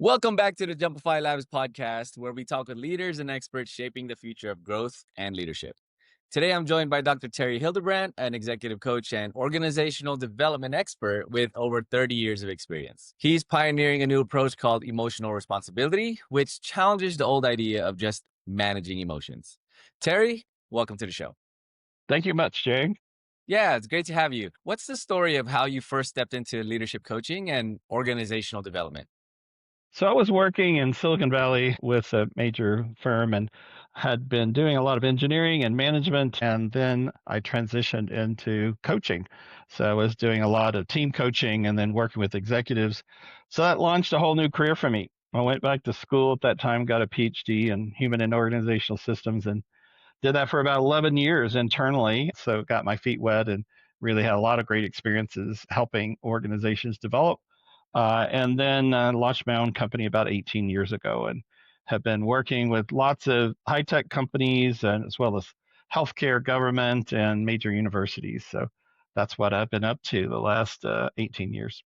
Welcome back to the JumpifyLabs Podcast, where we talk with leaders and experts shaping the future of growth and leadership. Today, I'm joined by Dr. Terry Hildebrandt, an executive coach and organizational development expert with over 30 years of experience. He's pioneering a new approach called emotional responsibility, which challenges the old idea of just managing emotions. Terry, welcome to the show. Thank you much, Jay. Yeah, it's great to have you. What's the story of how you first stepped into leadership coaching and organizational development? So I was working in Silicon Valley with a major firm and had been doing a lot of engineering and management. And then I transitioned into coaching. So I was doing a lot of team coaching and then working with executives. So that launched a whole new career for me. I went back to school at that time, got a PhD in human and organizational systems, and did that for about 11 years internally. So got my feet wet and really had a lot of great experiences helping organizations develop. And then launched my own company about 18 years ago and have been working with lots of high tech companies and as well as healthcare, government, and major universities. So that's what I've been up to the last 18 years.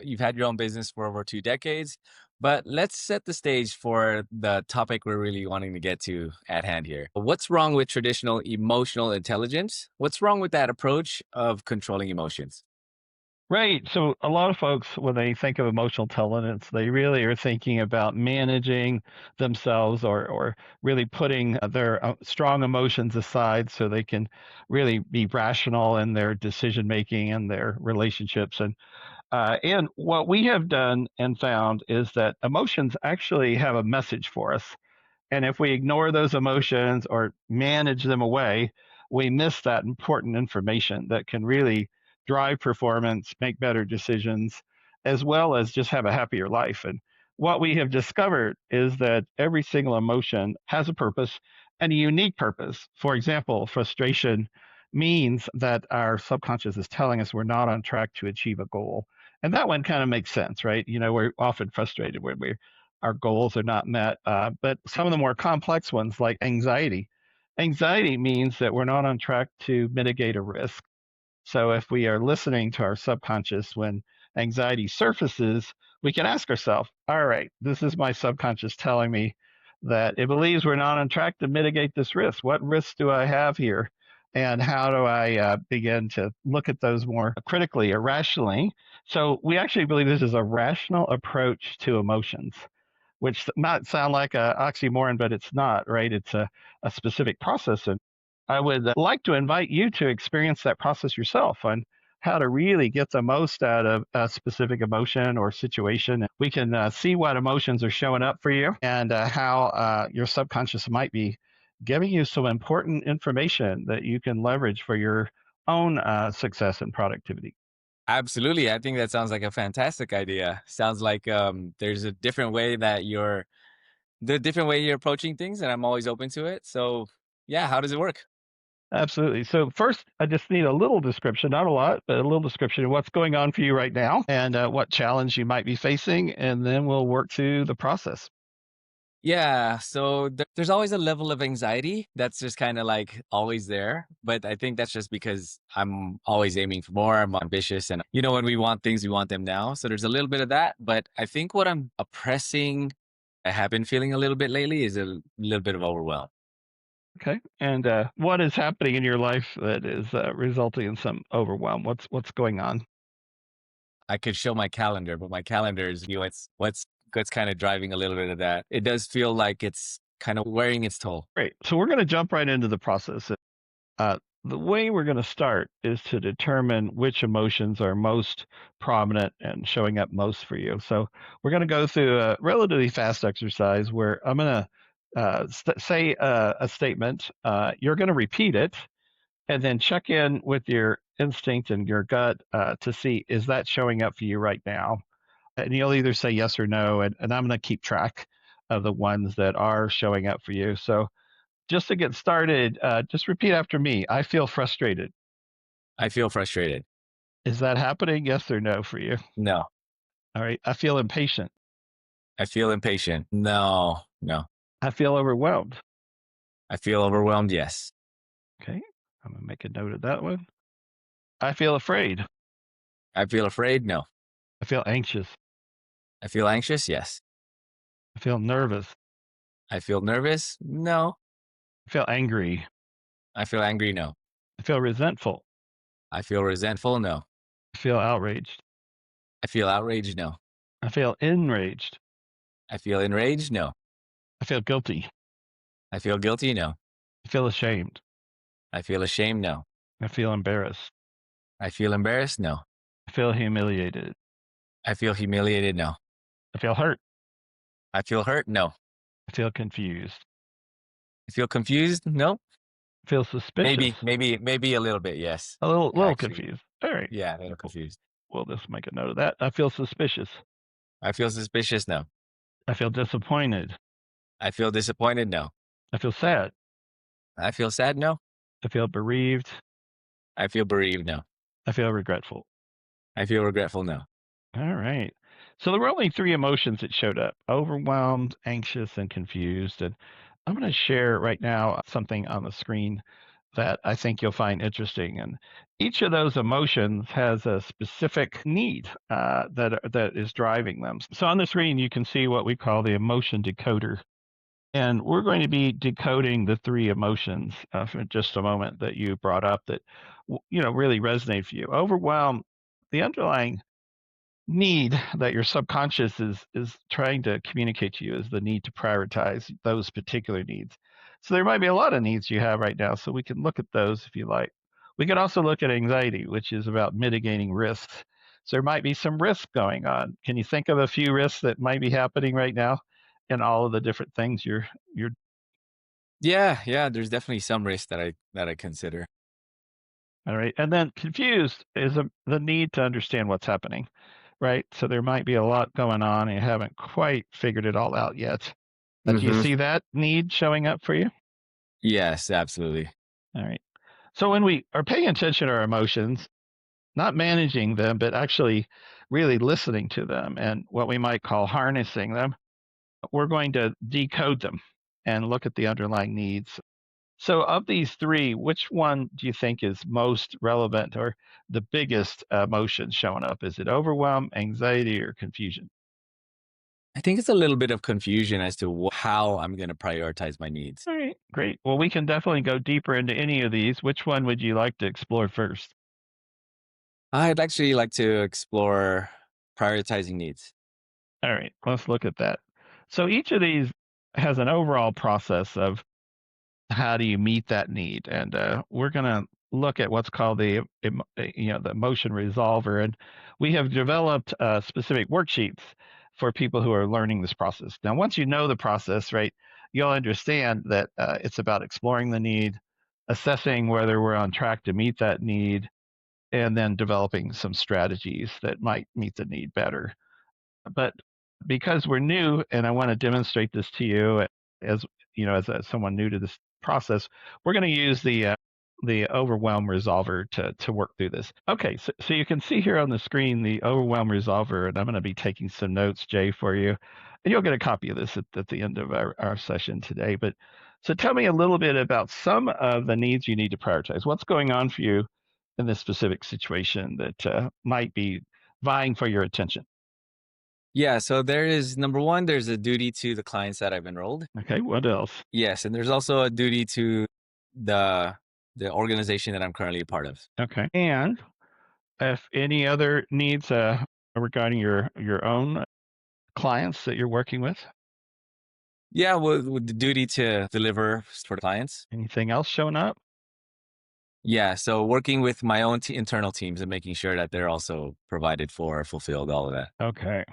You've had your own business for over 2 decades, but let's set the stage for the topic we're really wanting to get to at hand here. What's wrong with traditional emotional intelligence? What's wrong with that approach of controlling emotions? Right. So a lot of folks, when they think of emotional intelligence, they really are thinking about managing themselves or really putting their strong emotions aside so they can really be rational in their decision making and their relationships. And what we have done and found is that emotions actually have a message for us. And if we ignore those emotions or manage them away, we miss that important information that can really drive performance, make better decisions, as well as just have a happier life. And what we have discovered is that every single emotion has a purpose and a unique purpose. For example, frustration means that our subconscious is telling us we're not on track to achieve a goal. And that one kind of makes sense, right? You know, we're often frustrated when our goals are not met. But some of the more complex ones, like anxiety, anxiety means that we're not on track to mitigate a risk. So if we are listening to our subconscious when anxiety surfaces, we can ask ourselves, all right, this is my subconscious telling me that it believes we're not on track to mitigate this risk. What risks do I have here? And how do I begin to look at those more critically or rationally? So we actually believe this is a rational approach to emotions, which might sound like an oxymoron, but it's not, right? It's a specific process. And I would like to invite you to experience that process yourself on how to really get the most out of a specific emotion or situation. We can see what emotions are showing up for you and how your subconscious might be giving you some important information that you can leverage for your own success and productivity. Absolutely. I think that sounds like a fantastic idea. Sounds like there's a different way that the different way you're approaching things, and I'm always open to it. So, yeah, how does it work? Absolutely. So first, I just need a little description, not a lot, but a little description of what's going on for you right now and what challenge you might be facing, and then we'll work through the process. Yeah, so there's always a level of anxiety that's just kind of like always there. But I think that's just because I'm always aiming for more. I'm ambitious. And, when we want things, we want them now. So there's a little bit of that. But I think what I'm oppressing, I have been feeling a little bit lately is a little bit of overwhelm. Okay. And what is happening in your life that is resulting in some overwhelm? What's going on? I could show my calendar, but my calendar is, it's what's kind of driving a little bit of that. It does feel like it's kind of wearing its toll. Great. So we're going to jump right into the process. The way we're going to start is to determine which emotions are most prominent and showing up most for you. So we're going to go through a relatively fast exercise where I'm going to say a statement. You're going to repeat it and then check in with your instinct and your gut to see, is that showing up for you right now? And you'll either say yes or no. And I'm going to keep track of the ones that are showing up for you. So just to get started, just repeat after me. I feel frustrated. I feel frustrated. Is that happening? Yes or no for you? No. All right. I feel impatient. I feel impatient. No, no. I feel overwhelmed. I feel overwhelmed. Yes. Okay. I'm going to make a note of that one. I feel afraid. I feel afraid. No. I feel anxious. I feel anxious. Yes. I feel nervous. I feel nervous. No. I feel angry. I feel angry. No. I feel resentful. I feel resentful. No. I feel outraged. I feel outraged. No. I feel enraged. I feel enraged. No. I feel guilty. I feel guilty. No. I feel ashamed. I feel ashamed. No. I feel embarrassed. I feel embarrassed. No. I feel humiliated. I feel humiliated. No. I feel hurt. I feel hurt. No. I feel confused. I feel confused. No. I feel suspicious. Maybe a little bit. Yes. A little Actually, confused. All right. yeah, a little confused. We'll just make a note of that. I feel suspicious. I feel suspicious. No. I feel disappointed. I feel disappointed. No. I feel sad. I feel sad. No. I feel bereaved. I feel bereaved. No. I feel regretful. I feel regretful. No. All right. So there were only three emotions that showed up: overwhelmed, anxious, and confused. And I'm going to share right now something on the screen that I think you'll find interesting. And each of those emotions has a specific need that is driving them. So on the screen, you can see what we call the emotion decoder. And we're going to be decoding the three emotions for just a moment that you brought up that really resonate for you. Overwhelm, the underlying need that your subconscious is trying to communicate to you is the need to prioritize those particular needs. So there might be a lot of needs you have right now, so we can look at those if you like. We could also look at anxiety, which is about mitigating risks. So there might be some risk going on. Can you think of a few risks that might be happening right now in all of the different things you're Yeah. There's definitely some risk that I consider. all right? And then confused is the need to understand what's happening, right? So there might be a lot going on and you haven't quite figured it all out yet. Do you Hmm. see that need showing up for you? Yes, absolutely. All right. So when we are paying attention to our emotions, not managing them, but actually really listening to them and what we might call harnessing them, we're going to decode them and look at the underlying needs. So, of these three, which one do you think is most relevant or the biggest emotion showing up? Is it overwhelm, anxiety, or confusion? I think it's a little bit of confusion as to how I'm going to prioritize my needs. All right, great. Well, we can definitely go deeper into any of these. Which one would you like to explore first? I'd actually like to explore prioritizing needs. All right, let's look at that. So, each of these has an overall process of how do you meet that need, and we're going to look at what's called the emotion resolver, and we have developed specific worksheets for people who are learning this process. Now once you know the process, right, you'll understand that it's about exploring the need, assessing whether we're on track to meet that need, and then developing some strategies that might meet the need better. But because we're new, and I want to demonstrate this to you as someone new to this process, we're going to use the overwhelm resolver to work through this. Okay, so you can see here on the screen the overwhelm resolver, and I'm going to be taking some notes, Jay, for you, and you'll get a copy of this at the end of our session today. But so tell me a little bit about some of the needs you need to prioritize. What's going on for you in this specific situation that might be vying for your attention? Yeah, so there is number one, there's a duty to the clients that I've enrolled. Okay, what else? Yes, and there's also a duty to the the organization that I'm currently a part of. Okay. And if any other needs regarding your own clients that you're working with, Yeah, with the duty to deliver for the clients. anything else showing up? Yeah, so working with my own internal teams and making sure that they're also provided for, fulfilled, all of that. Okay.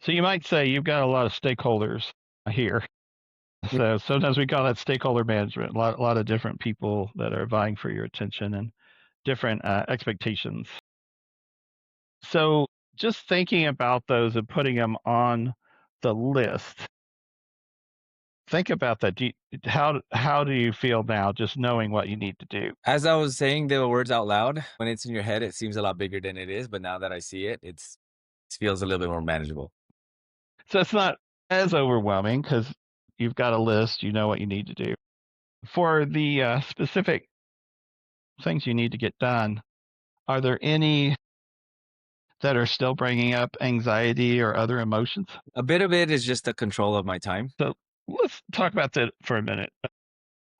So you might say you've got a lot of stakeholders here. Mm. So sometimes we call that stakeholder management. A lot of different people that are vying for your attention and different expectations. So just thinking about those and putting them on the list, think about that. How do you feel now just knowing what you need to do? As I was saying the words out loud, when it's in your head, it seems a lot bigger than it is. But now that I see it, it feels a little bit more manageable. So it's not as overwhelming because you've got a list, you know what you need to do. For the specific things you need to get done, are there any that are still bringing up anxiety or other emotions? A bit of it is just the control of my time. So let's talk about that for a minute.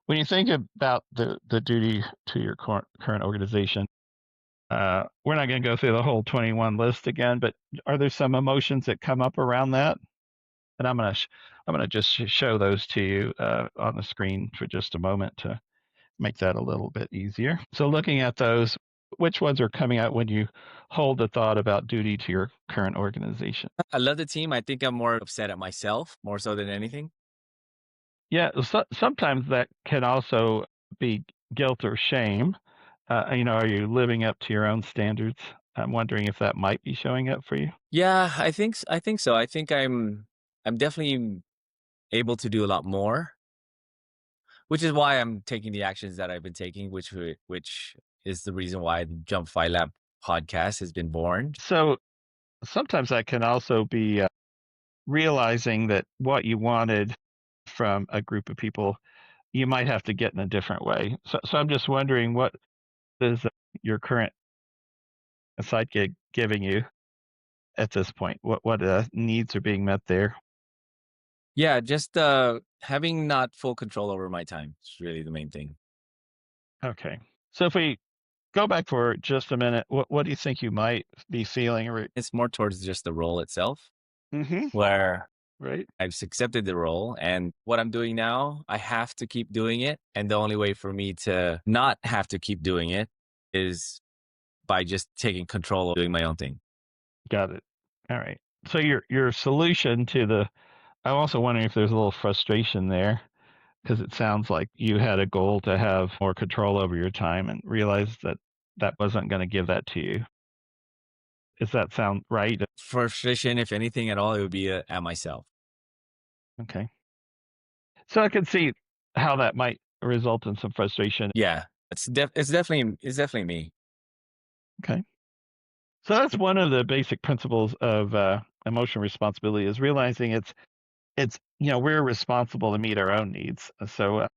When you think about the duty to your current organization, we're not going to go through the whole 21 list again, but are there some emotions that come up around that? And I'm gonna just show those to you on the screen for just a moment to make that a little bit easier. So looking at those, which ones are coming out when you hold the thought about duty to your current organization? I love the team. I think I'm more upset at myself more so than anything. Yeah, sometimes that can also be guilt or shame. Are you living up to your own standards? I'm wondering if that might be showing up for you. Yeah, I think so. I think I'm definitely able to do a lot more, which is why I'm taking the actions that I've been taking, which is the reason why the Jumpify Lab podcast has been born. So sometimes that can also be realizing that what you wanted from a group of people, you might have to get in a different way. So I'm just wondering, what is your current side gig giving you at this point? What needs are being met there? Yeah, just having not full control over my time is really the main thing. Okay. So if we go back for just a minute, what do you think you might be feeling? It's more towards just the role itself, Mm-hmm. where Right. I've accepted the role, and what I'm doing now, I have to keep doing it. And the only way for me to not have to keep doing it is by just taking control of doing my own thing. Got it. All right. So your solution to I'm also wondering if there's a little frustration there, because it sounds like you had a goal to have more control over your time and realized that that wasn't going to give that to you. Does that sound right? Frustration, if anything at all, it would be at myself. Okay. So I can see how that might result in some frustration. Yeah, it's definitely me. Okay. So that's one of the basic principles of emotional responsibility, is realizing it's we're responsible to meet our own needs. So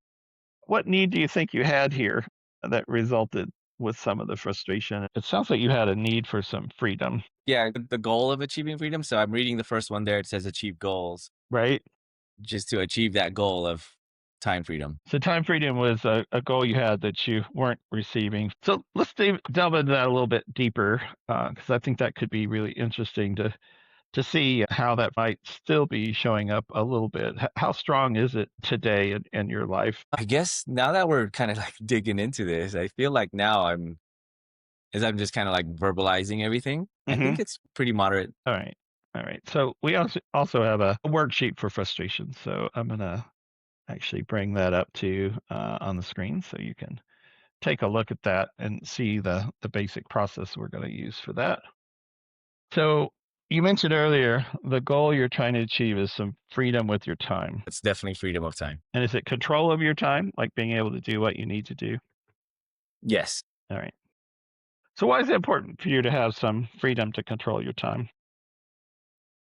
what need do you think you had here that resulted with some of the frustration? It sounds like you had a need for some freedom, Yeah, the goal of achieving freedom. So I'm reading the first one there. It says achieve goals, right? just to achieve that goal of time freedom. So time freedom was a goal you had that you weren't receiving. So let's delve into that a little bit deeper, because I think that could be really interesting to see how that might still be showing up a little bit. How strong is it today in your life? I guess now that we're kind of like digging into this, I feel like now as I'm just kind of like verbalizing everything, I Hmm. think it's pretty moderate. All right. All right. So we also have a worksheet for frustration. So I'm gonna actually bring that up to you on the screen so you can take a look at that and see the basic process we're going to use for that. So you mentioned earlier the goal you're trying to achieve is some freedom with your time. It's definitely freedom of time. And is it control of your time, like being able to do what you need to do? Yes. All right. So why is it important for you to have some freedom to control your time?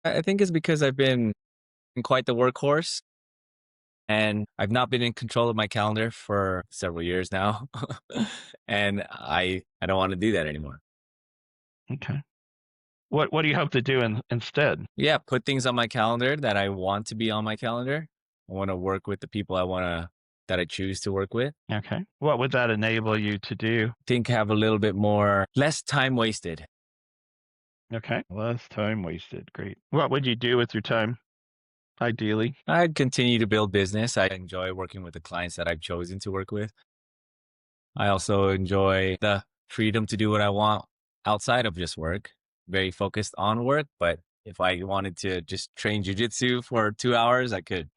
I think it's because I've been quite the workhorse, and I've not been in control of my calendar for several years now. And I don't want to do that anymore. Okay. What do you hope to do instead? Yeah, put things on my calendar that I want to be on my calendar. I want to work with the people that I choose to work with. Okay. What would that enable you to do? Think have a little bit less time wasted. Okay. Less time wasted. Great. What would you do with your time, ideally? I'd continue to build business. I enjoy working with the clients that I've chosen to work with. I also enjoy the freedom to do what I want outside of just work. Very focused on work, but if I wanted to just train jujitsu for 2 hours, I could.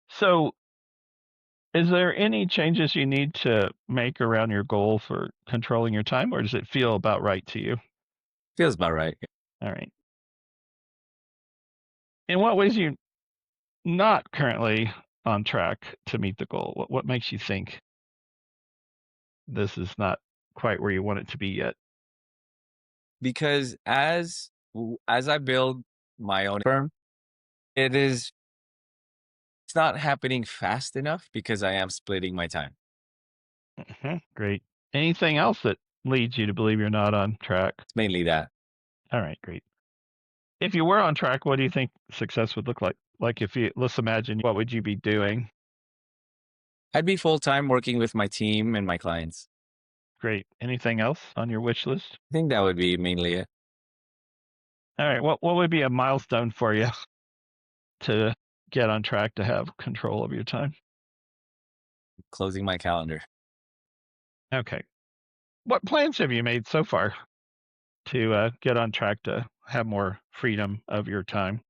So, is there any changes you need to make around your goal for controlling your time, or does it feel about right to you? Feels about right. All right. In what ways are you not currently on track to meet the goal? What makes you think this is not quite where you want it to be yet? Because as I build my own firm, it's not happening fast enough because I am splitting my time. Mhm. Great. Anything else that leads you to believe you're not on track? It's mainly that. All right, great. If you were on track, what do you think success would look like? Like if you, let's imagine, what would you be doing? I'd be full time working with my team and my clients. Great. Anything else on your wish list? I think that would be mainly it. All right. What would be a milestone for you to get on track to have control of your time? Closing my calendar. Okay. What plans have you made so far to get on track to have more freedom of your time?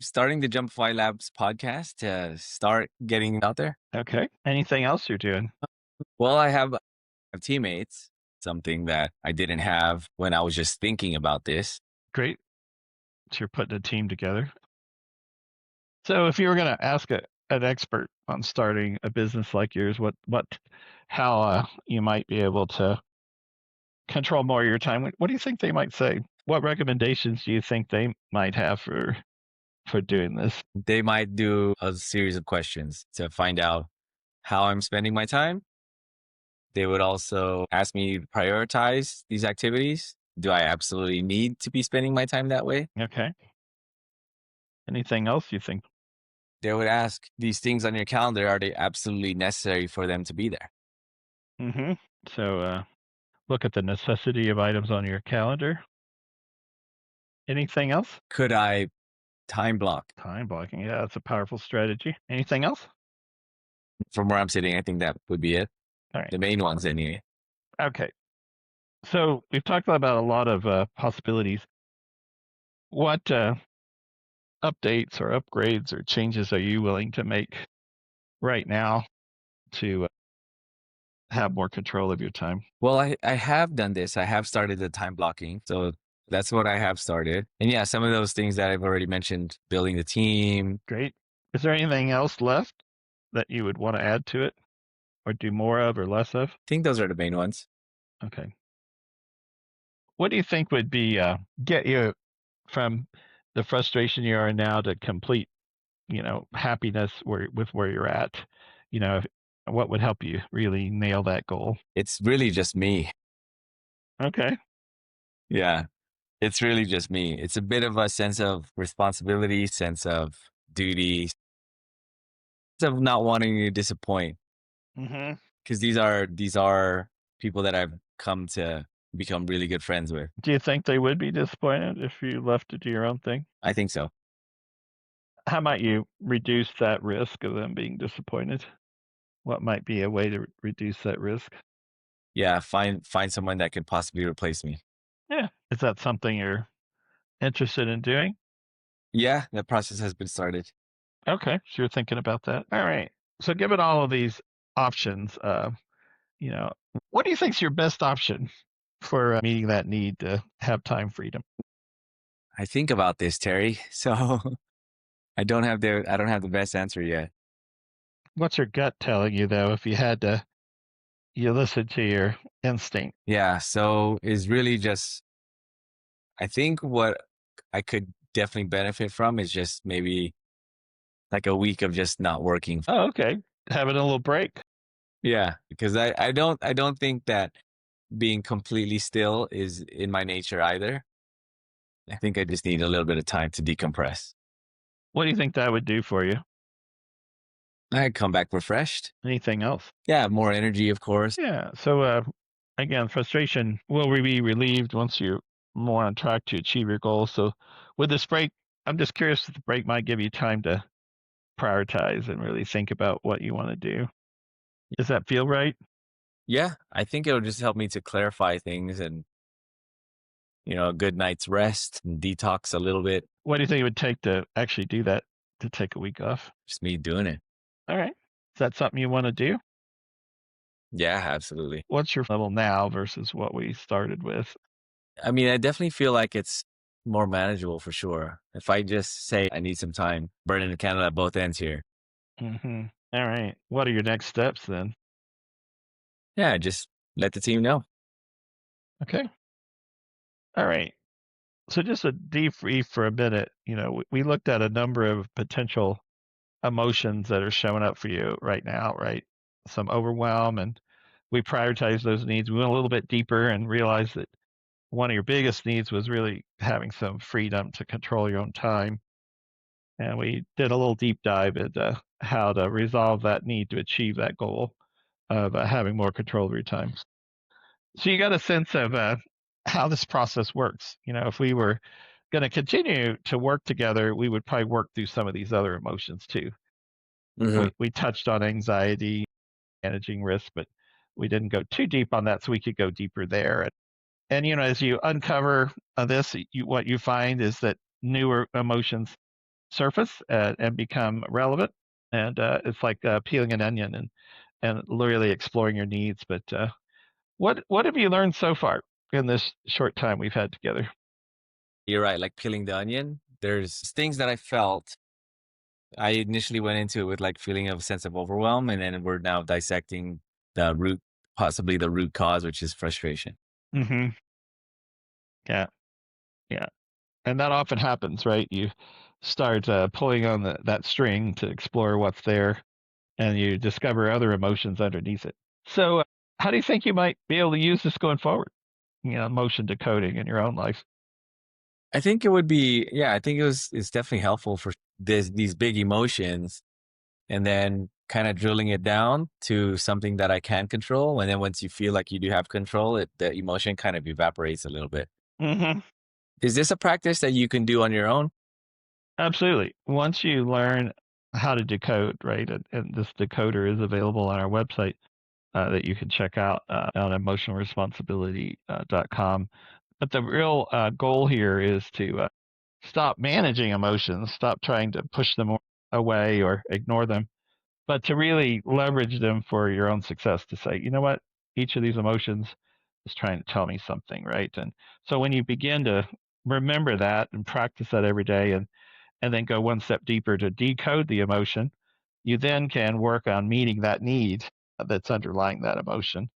Starting the JumpifyLabs podcast to start getting out there. Okay. Anything else you're doing? Well, I have teammates, something that I didn't have when I was just thinking about this. Great. So you're putting a team together. So if you were going to ask an expert on starting a business like yours, how you might be able to control more of your time, what do you think they might say? What recommendations do you think they might have for doing this? They might do a series of questions to find out how I'm spending my time. They would also ask me to prioritize these activities. Do I absolutely need to be spending my time that way? Okay. Anything else you think? They would ask these things on your calendar, are they absolutely necessary for them to be there? Mm-hmm. So look at the necessity of items on your calendar. Anything else? Could I time block? Time blocking. Yeah, that's a powerful strategy. Anything else? From where I'm sitting, I think that would be it. All right. The main ones, anyway. Okay. So we've talked about a lot of possibilities. What updates or upgrades or changes are you willing to make right now to have more control of your time? Well, I have done this. I have started the time blocking. So that's what I have started. And yeah, some of those things that I've already mentioned, building the team. Great. Is there anything else left that you would want to add to it or do more of or less of? I think those are the main ones. Okay. What do you think would be get you from the frustration you are now to complete, happiness with where you're at? What would help you really nail that goal? It's really just me. Okay. Yeah. It's really just me. It's a bit of a sense of responsibility, sense of duty, sense of not wanting to disappoint. Mm-hmm. Because these are people that I've come to become really good friends with. Do you think they would be disappointed if you left to do your own thing? I think so. How might you reduce that risk of them being disappointed? What might be a way to reduce that risk? Yeah, find someone that could possibly replace me. Yeah. Is that something you're interested in doing? Yeah, that process has been started. Okay. So you're thinking about that. All right. So given all of these options, what do you think is your best option for meeting that need to have time freedom? I think about this, Terry. So I don't have the best answer yet. What's your gut telling you though, if you had to, you listen to your instinct? Yeah, so is really just I think what I could definitely benefit from is just maybe like a week of just not working. Oh, okay. Having a little break. Yeah, because I don't think that being completely still is in my nature either. I think I just need a little bit of time to decompress. What do you think that would do for you? I come back refreshed. Anything else? Yeah, more energy, of course. Yeah. So again, frustration will be relieved once you're more on track to achieve your goals. So with this break, I'm just curious if the break might give you time to prioritize and really think about what you want to do. Does that feel right? Yeah, I think it'll just help me to clarify things and, a good night's rest and detox a little bit. What do you think it would take to actually do that, to take a week off? Just me doing it. All right. Is that something you want to do? Yeah, absolutely. What's your level now versus what we started with? I mean, I definitely feel like it's more manageable for sure. If I just say I need some time, burning the candle at both ends here. Mm-hmm. All right. What are your next steps then? Yeah, just let the team know. Okay. All right. So just a debrief for a minute. We looked at a number of potential emotions that are showing up for you right now, right? Some overwhelm, and we prioritize those needs. We went a little bit deeper and realized that one of your biggest needs was really having some freedom to control your own time. And we did a little deep dive into how to resolve that need to achieve that goal of having more control of your time. So you got a sense of how this process works. If we were going to continue to work together, we would probably work through some of these other emotions too. Hmm. We touched on anxiety, managing risk, but we didn't go too deep on that, so we could go deeper there. And as you uncover this, what you find is that newer emotions surface and become relevant, and it's like peeling an onion and really exploring your needs. But what have you learned so far in this short time we've had together? You're right, like peeling the onion. There's things that I felt. I initially went into it with like feeling of a sense of overwhelm, and then we're now dissecting the root, possibly the root cause, which is frustration. Hmm. Yeah, yeah, and that often happens, right? You start pulling on that string to explore what's there, and you discover other emotions underneath it. So, how do you think you might be able to use this going forward? Emotion decoding in your own life. I think it would be, yeah, I think it's definitely helpful for these big emotions, and then kind of drilling it down to something that I can control. And then once you feel like you do have control, the emotion kind of evaporates a little bit. Hmm. Is this a practice that you can do on your own? Absolutely. Once you learn how to decode, right, and this decoder is available on our website that you can check out on emotionalresponsibility.com. But the real goal here is to stop managing emotions, stop trying to push them away or ignore them, but to really leverage them for your own success, to say, you know what, each of these emotions is trying to tell me something, right? And so when you begin to remember that and practice that every day and then go one step deeper to decode the emotion, you then can work on meeting that need that's underlying that emotion.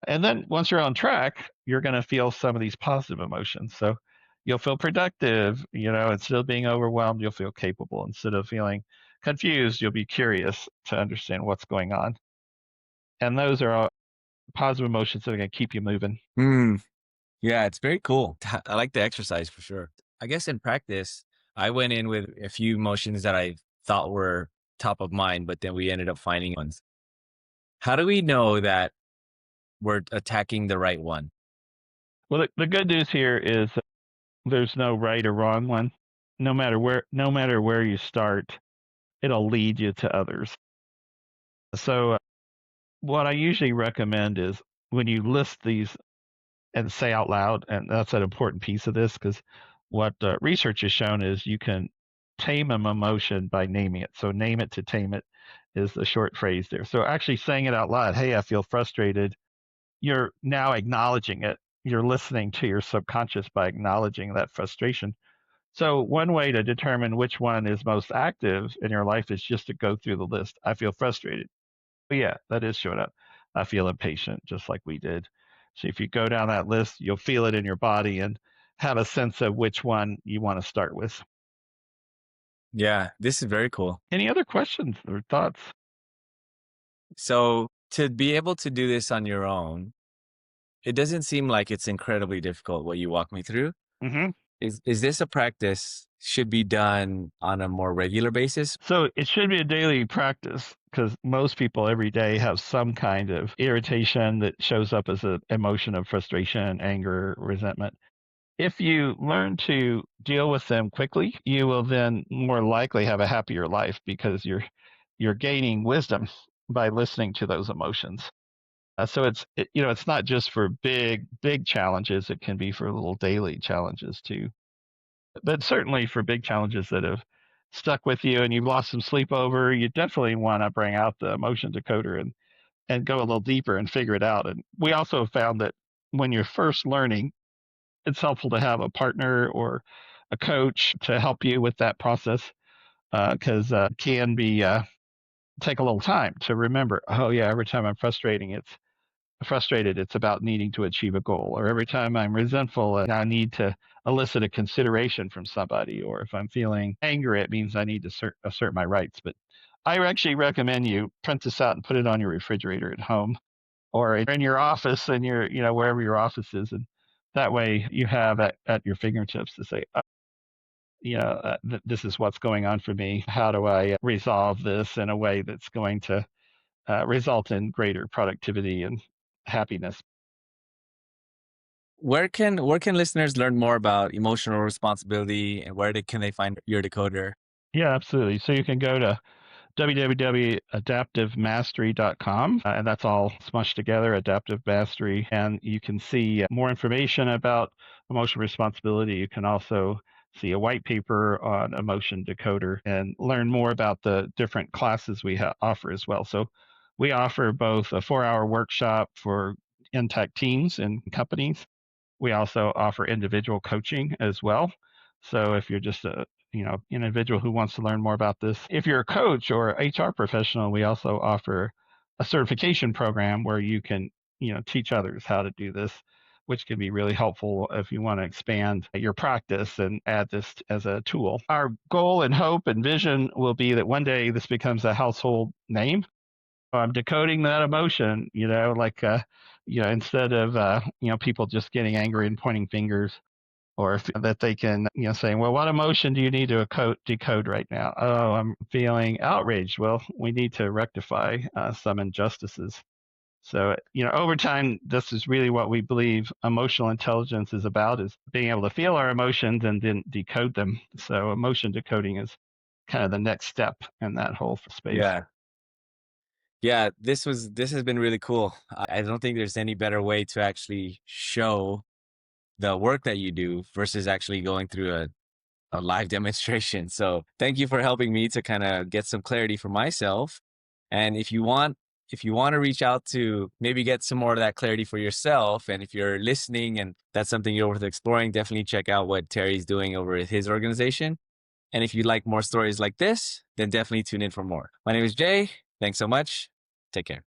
And then once you're on track, you're going to feel some of these positive emotions. So you'll feel productive, instead of being overwhelmed, you'll feel capable. Instead of feeling confused, you'll be curious to understand what's going on. And those are all positive emotions that are going to keep you moving. Hmm. Yeah, it's very cool. I like the exercise for sure. I guess in practice, I went in with a few emotions that I thought were top of mind, but then we ended up finding ones. How do we know that we're attacking the right one? Well, the good news here is there's no right or wrong one. No matter where you start, it'll lead you to others. So what I usually recommend is when you list these and say out loud, and that's an important piece of this because what research has shown is you can tame an emotion by naming it. So name it to tame it is the short phrase there. So actually saying it out loud, hey, I feel frustrated, you're now acknowledging it. You're listening to your subconscious by acknowledging that frustration. So one way to determine which one is most active in your life is just to go through the list. I feel frustrated. But yeah, that is showing up. I feel impatient, just like we did. So if you go down that list, you'll feel it in your body and have a sense of which one you want to start with. Yeah, this is very cool. Any other questions or thoughts? So to be able to do this on your own, it doesn't seem like it's incredibly difficult what you walk me through. Hmm. Is this a practice should be done on a more regular basis? So it should be a daily practice because most people every day have some kind of irritation that shows up as an emotion of frustration, anger, resentment. If you learn to deal with them quickly, you will then more likely have a happier life because you're gaining wisdom by listening to those emotions. So it's not just for big challenges. It can be for little daily challenges too. But certainly for big challenges that have stuck with you and you've lost some sleep over, you definitely want to bring out the emotion decoder and go a little deeper and figure it out. And we also found that when you're first learning, it's helpful to have a partner or a coach to help you with that process because it can be take a little time to remember. Oh yeah, every time I'm frustrated, it's about needing to achieve a goal. Or every time I'm resentful, I need to elicit a consideration from somebody. Or if I'm feeling angry, it means I need to assert my rights. But I actually recommend you print this out and put it on your refrigerator at home or in your office and wherever your office is, That way you have at your fingertips to say, this is what's going on for me. How do I resolve this in a way that's going to result in greater productivity and happiness? Where can listeners learn more about emotional responsibility, and can they find your decoder? Yeah, absolutely. So you can go to www.adaptivemastery.com, and that's all smushed together, Adaptive Mastery, and you can see more information about emotional responsibility. You can also see a white paper on emotion decoder and learn more about the different classes we offer as well. So we offer both a 4-hour workshop for intact teams and companies. We also offer individual coaching as well. So if you're just a individual who wants to learn more about this, if you're a coach or HR professional, we also offer a certification program where you can teach others how to do this, which can be really helpful if you want to expand your practice and add this as a tool. Our goal and hope and vision will be that one day this becomes a household name. I'm decoding that emotion, instead of, people just getting angry and pointing fingers, or that they can, saying, well, what emotion do you need to decode right now? Oh, I'm feeling outraged. Well, we need to rectify some injustices. So, over time, this is really what we believe emotional intelligence is about, is being able to feel our emotions and then decode them. So emotion decoding is kind of the next step in that whole space. Yeah. Yeah, this has been really cool. I don't think there's any better way to actually show the work that you do versus actually going through a live demonstration. So thank you for helping me to kind of get some clarity for myself. And if you want to reach out to maybe get some more of that clarity for yourself, and if you're listening and that's something you're worth exploring, definitely check out what Terry's doing over at his organization. And if you'd like more stories like this, then definitely tune in for more. My name is Jay. Thanks so much. Take care.